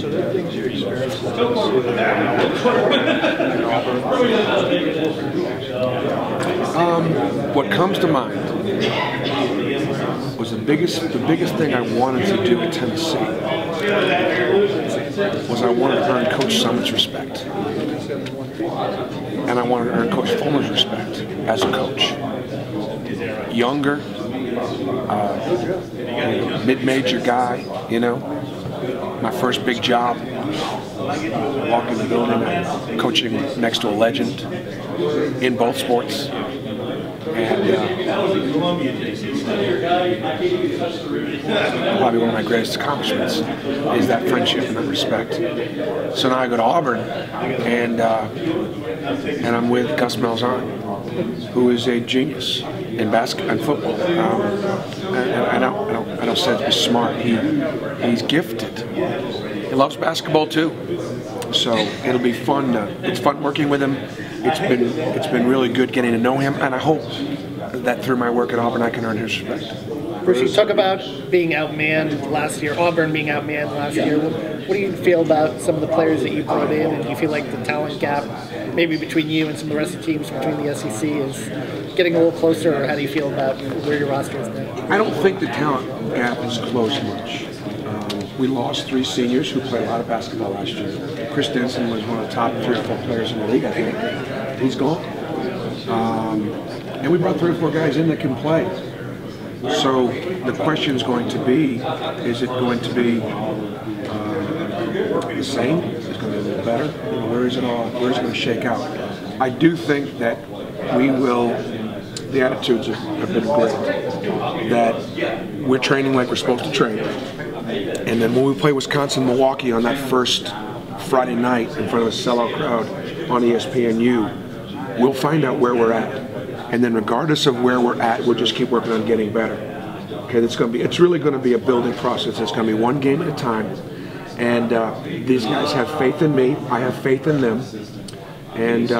So there are things you experienced what comes to mind was the biggest thing I wanted to do at Tennessee was I wanted to earn Coach Summitt's respect. And I wanted to earn Coach Fulmer's respect as a coach. Younger, mid-major guy, you know. My first big job, walking the building, coaching next to a legend in both sports. And probably one of my greatest accomplishments is that friendship and that respect. So now I go to Auburn, and I'm with Gus Malzahn, who is a genius in basketball and football. I don't say he's smart. He's gifted. He loves basketball too. So it'll be fun. It's fun working with him. It's been really good getting to know him, and I hope that through my work at Auburn I can earn his respect. Bruce, you talk about being outmanned last year, Auburn being outmanned last year. What do you feel about some of the players that you brought in, and do you feel like the talent gap, maybe between you and some of the rest of the teams between the SEC, is getting a little closer, or how do you feel about where your roster is now? I don't think the talent gap is close much. We lost 3 seniors who played a lot of basketball last year. Chris Denson was one of the top 3 or 4 players in the league, I think. He's gone. And we brought 3 or 4 guys in that can play. So the question is going to be, is it going to be the same? Is it going to be a little better? You know, where is it going to shake out? I do think that we will, the attitudes have been great. That we're training like we're supposed to train. And then when we play Wisconsin-Milwaukee on that first Friday night in front of a sellout crowd on ESPNU, we'll find out where we're at. And then regardless of where we're at, we'll just keep working on getting better. Okay, it's really going to be a building process. It's going to be one game at a time. And these guys have faith in me. I have faith in them. And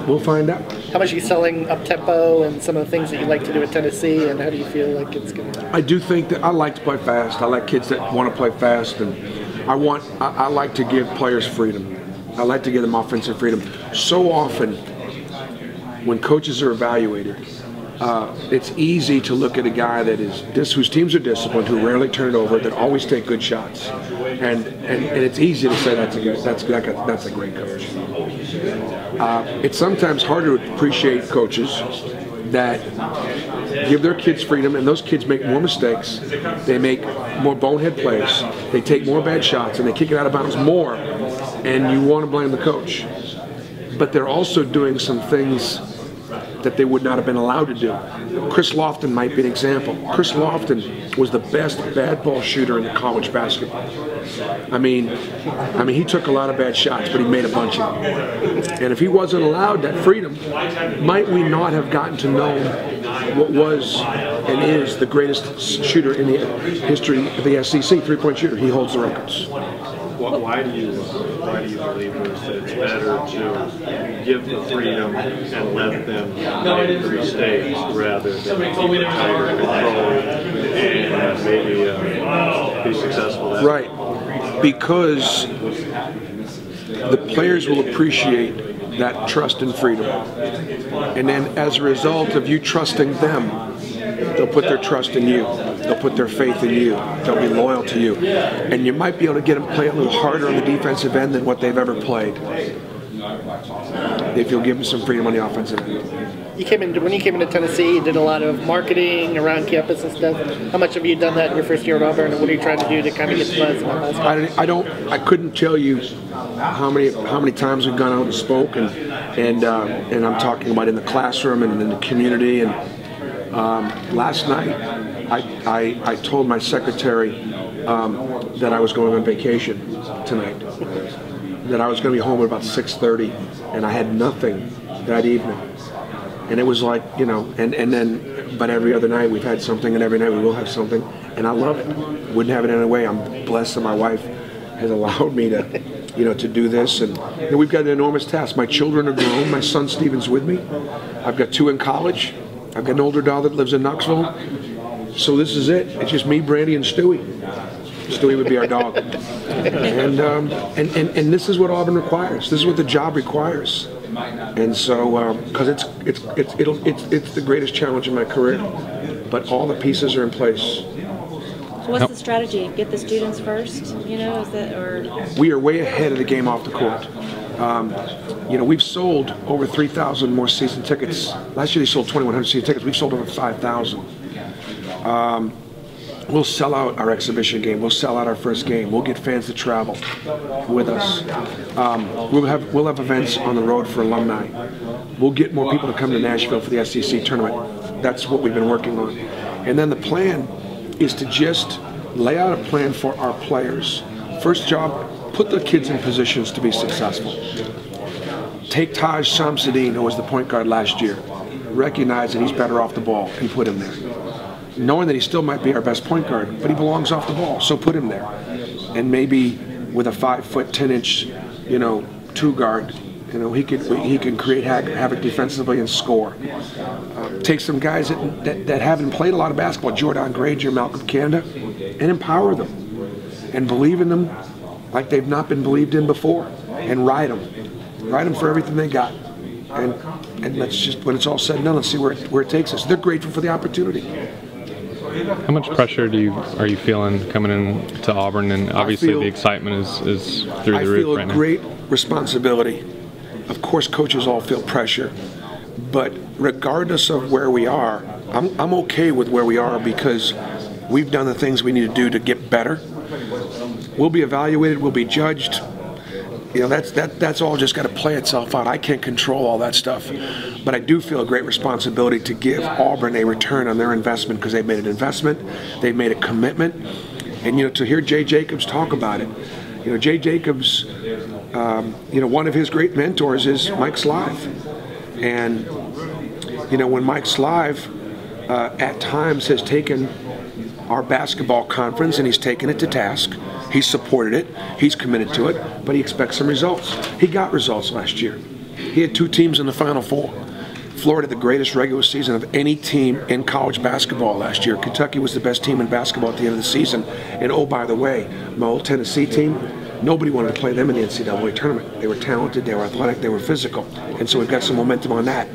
we'll find out. How much are you selling up-tempo and some of the things that you like to do at Tennessee, and how do you feel like it's going to... I do think that I like to play fast. I like kids that want to play fast, and I like to give players freedom. I like to give them offensive freedom. So often, when coaches are evaluated, it's easy to look at a guy that whose teams are disciplined, who rarely turn it over, that always take good shots, and it's easy to say that's a great coach. It's sometimes harder to appreciate coaches that give their kids freedom, and those kids make more mistakes. They make more bonehead plays. They take more bad shots, and they kick it out of bounds more. And you want to blame the coach, but they're also doing some things that they would not have been allowed to do. Chris Lofton might be an example. Chris Lofton was the best bad ball shooter in college basketball. I mean, he took a lot of bad shots, but he made a bunch of them. And if he wasn't allowed that freedom, might we not have gotten to know what was and is the greatest shooter in the history of the SEC, three-point shooter? He holds the records. Why do you believe, Bruce, that it's better to give the freedom and let them make the mistakes rather than keep it tighter control and maybe be successful? Right, because the players will appreciate that trust and freedom, and then as a result of you trusting them, they'll put their trust in you. They'll put their faith in you. They'll be loyal to you. And you might be able to get them to play a little harder on the defensive end than what they've ever played, if you'll give them some freedom on the offensive end. When you came into Tennessee, you did a lot of marketing around campus and stuff. How much have you done that in your first year at Auburn, and what are you trying to do to kind of get the buzz in that basketball? I couldn't tell you how many times we've gone out and spoke, and I'm talking about in the classroom and in the community. And last night, I told my secretary that I was going on vacation tonight, that I was going to be home at about 6:30, and I had nothing that evening. And it was like, you know, but every other night we've had something, and every night we will have something, and I love it. Wouldn't have it any other way. I'm blessed that my wife has allowed me to, to do this, and we've got an enormous task. My children are grown. My son Steven's with me. I've got 2 in college. I've got an older daughter that lives in Knoxville. So this is it. It's just me, Brandy, and Stewie. Stewie would be our dog. And this is what Auburn requires. This is what the job requires. And so, because it's the greatest challenge in my career, but all the pieces are in place. So what's the strategy? Get the students first, you know, is that, or? We are way ahead of the game off the court. You know, we've sold over 3,000 more season tickets. Last year they sold 2,100 season tickets. We've sold over 5,000. We'll sell out our exhibition game. We'll sell out our first game. We'll get fans to travel with us. We'll have events on the road for alumni. We'll get more people to come to Nashville for the SEC tournament. That's what we've been working on. And then the plan is to just lay out a plan for our players. First job, put the kids in positions to be successful. Take Taj Shamsuddin, who was the point guard last year, recognize that he's better off the ball and put him there. Knowing that he still might be our best point guard, but he belongs off the ball, so put him there. And maybe with a 5', 10-inch, you know, two guard, you know, he can create havoc defensively and score. Take some guys that haven't played a lot of basketball, Jordan Granger, Malcolm Kanda, and empower them and believe in them like they've not been believed in before, and ride them for everything they got. And let's just, when it's all said and done, let's see where it takes us. They're grateful for the opportunity. How much pressure are you feeling coming into Auburn? And obviously the excitement is through the roof right now. I feel a great responsibility. Of course, coaches all feel pressure, but regardless of where we are, I'm okay with where we are because we've done the things we need to do to get better. We'll be evaluated. We'll be judged. You know, that's all just got to play itself out. I can't control all that stuff, but I do feel a great responsibility to give Auburn a return on their investment because they've made an investment, they've made a commitment, and you know, to hear Jay Jacobs talk about it, you know, Jay Jacobs, you know, one of his great mentors is Mike Slive, and you know, when Mike Slive at times has taken our basketball conference and he's taken it to task. He's supported it, he's committed to it, but he expects some results. He got results last year. He had 2 teams in the Final Four. Florida, the greatest regular season of any team in college basketball last year. Kentucky was the best team in basketball at the end of the season. And oh, by the way, my old Tennessee team, nobody wanted to play them in the NCAA tournament. They were talented, they were athletic, they were physical. And so we've got some momentum on that.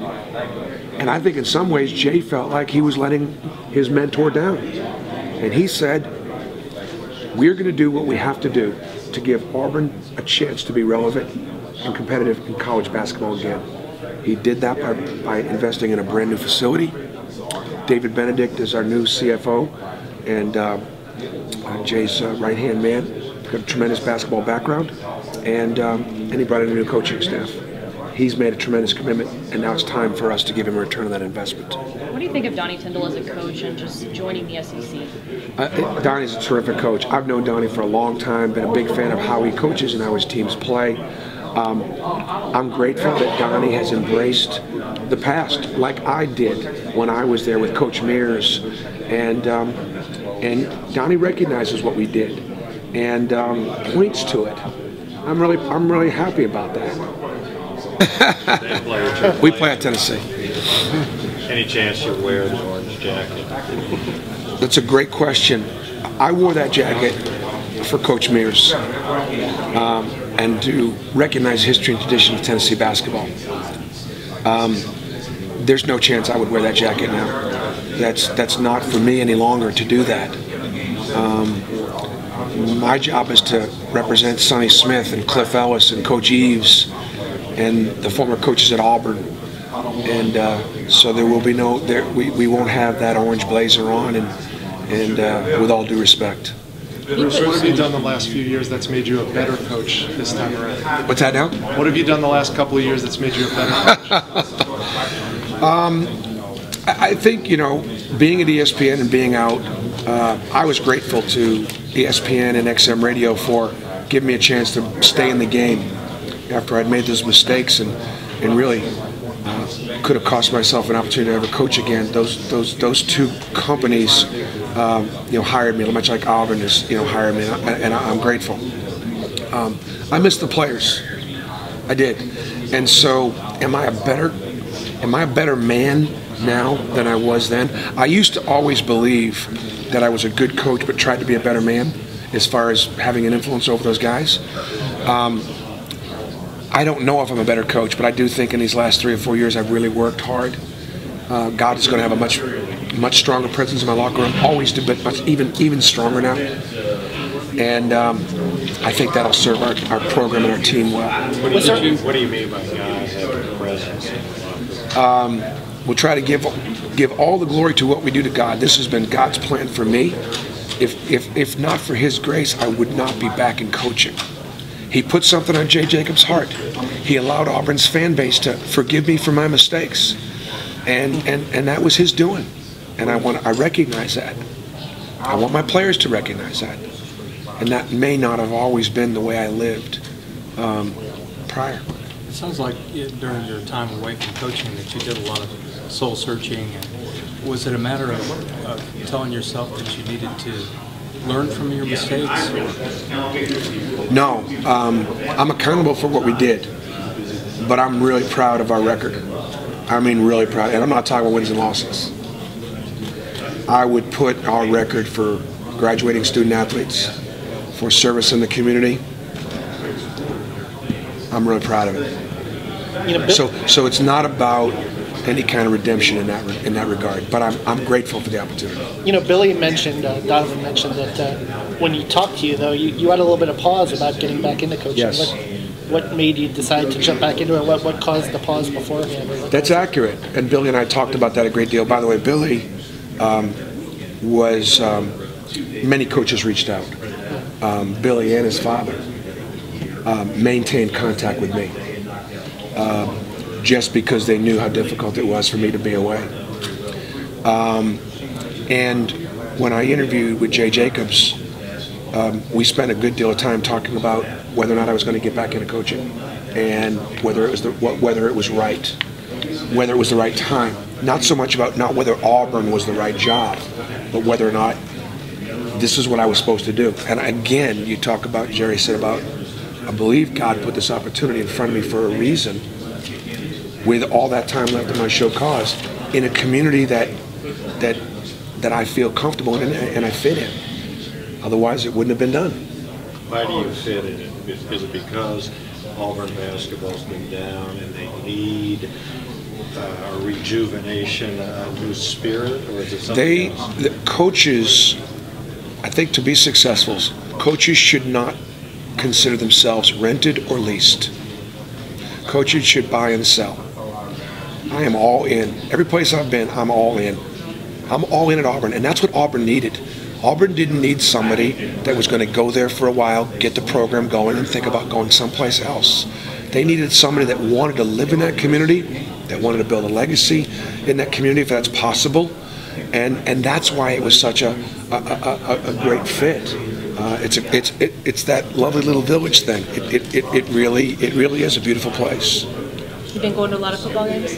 And I think in some ways, Jay felt like he was letting his mentor down. And he said, we're going to do what we have to do to give Auburn a chance to be relevant and competitive in college basketball again. He did that by investing in a brand new facility. David Benedict is our new CFO, and Jay's right-hand man. Got a tremendous basketball background, and he brought in a new coaching staff. He's made a tremendous commitment, and now it's time for us to give him a return on that investment. What do you think of Donnie Tyndall as a coach and just joining the SEC? Donnie's a terrific coach. I've known Donnie for a long time, been a big fan of how he coaches and how his teams play. I'm grateful that Donnie has embraced the past like I did when I was there with Coach Mears. And Donnie recognizes what we did and points to it. I'm really happy about that. We play at Tennessee. Any chance you'll wear the orange jacket? That's a great question. I wore that jacket for Coach Mears and to recognize history and tradition of Tennessee basketball. There's no chance I would wear that jacket now. That's not for me any longer to do that. My job is to represent Sonny Smith and Cliff Ellis and Coach Eves and the former coaches at Auburn, and so there will be we won't have that orange blazer on, and with all due respect. Bruce, what have you done the last few years that's made you a better coach this time around? What's that now? What have you done the last couple of years that's made you a better coach? I think, you know, being at ESPN and being out, I was grateful to ESPN and XM Radio for giving me a chance to stay in the game after I'd made those mistakes and really could have cost myself an opportunity to ever coach again. Those 2 companies, you know, hired me, much like Auburn has, you know, hired me, and I'm grateful. I miss the players, I did, and so am I a better man now than I was then? I used to always believe that I was a good coach but tried to be a better man, as far as having an influence over those guys. I don't know if I'm a better coach, but I do think in these last 3 or 4 years I've really worked hard. God is going to have a much stronger presence in my locker room. Always do, but even stronger now. And I think that'll serve our program and our team well. What do you mean by God having a presence? We'll try to give all the glory to what we do to God. This has been God's plan for me. If not for His grace, I would not be back in coaching. He put something on Jay Jacobs' heart. He allowed Auburn's fan base to forgive me for my mistakes, and that was His doing. And I recognize that. I want my players to recognize that. And that may not have always been the way I lived prior. It sounds like during your time away from coaching that you did a lot of soul searching. And was it a matter of telling yourself that you needed to learn from your mistakes? No, I'm accountable for what we did, but I'm really proud of our record. I mean, really proud. And I'm not talking about wins and losses. I would put our record for graduating student athletes, for service in the community. I'm really proud of it. So it's not about any kind of redemption in that regard, but I'm grateful for the opportunity. Billy mentioned, Donovan mentioned that when he talked to you, though, you had a little bit of pause about getting back into coaching. Yes. What made you decide to jump back into it? What caused the pause beforehand? That's accurate, and Billy and I talked about that a great deal. By the way, Billy many coaches reached out. Billy and his father maintained contact with me. Just because they knew how difficult it was for me to be away. And when I interviewed with Jay Jacobs, we spent a good deal of time talking about whether or not I was going to get back into coaching, and whether it was whether it was right time. Not so much about not whether Auburn was the right job, but whether or not this is what I was supposed to do. And again, you talk about, Jerry said about, I believe God put this opportunity in front of me for a reason. With all that time left in my show cause, in a community that I feel comfortable in and I fit in. Otherwise, it wouldn't have been done. Why do you fit in it? Is it because Auburn basketball's been down and they need a rejuvenation, a new spirit, or is it something else? The coaches, I think, to be successful, coaches should not consider themselves rented or leased. Coaches should buy and sell. I am all in. Every place I've been, I'm all in. I'm all in at Auburn, and that's what Auburn needed. Auburn didn't need somebody that was going to go there for a while, get the program going, and think about going someplace else. They needed somebody that wanted to live in that community, that wanted to build a legacy in that community if that's possible, and that's why it was such a great fit. It's that lovely little village thing. It really is a beautiful place. You've been going to a lot of football games?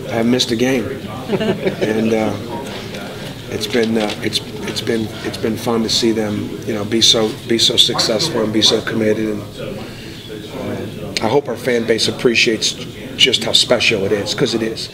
I haven't missed a game, and it's been fun to see them, be so successful and be so committed. And I hope our fan base appreciates just how special it is, because it is.